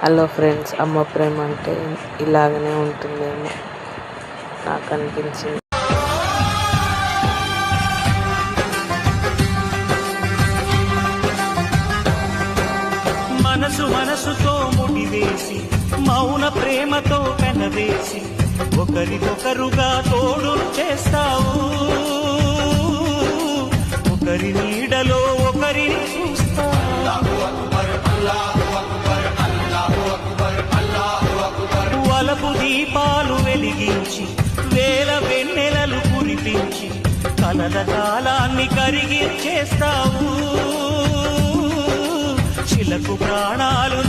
Hello friends, అమ్మ ప్రేమ అంటే ఇలాగనే ఉంటుందేమో నాకు అనిపించింది. మనసు మనసుతో ముడివేసి మౌన ప్రేమతో పెనవేసి ఒకరికొకరుగా తోడు చేస్తావు. ఒకరి నీడలో ఒకరిని చూస్తావు. వలపు దీపాలు వెలిగించి వేల వెన్నెలలు కురిపించి కలల కాలాన్ని కరిగించేస్తావు. చిలకు ప్రాణాలు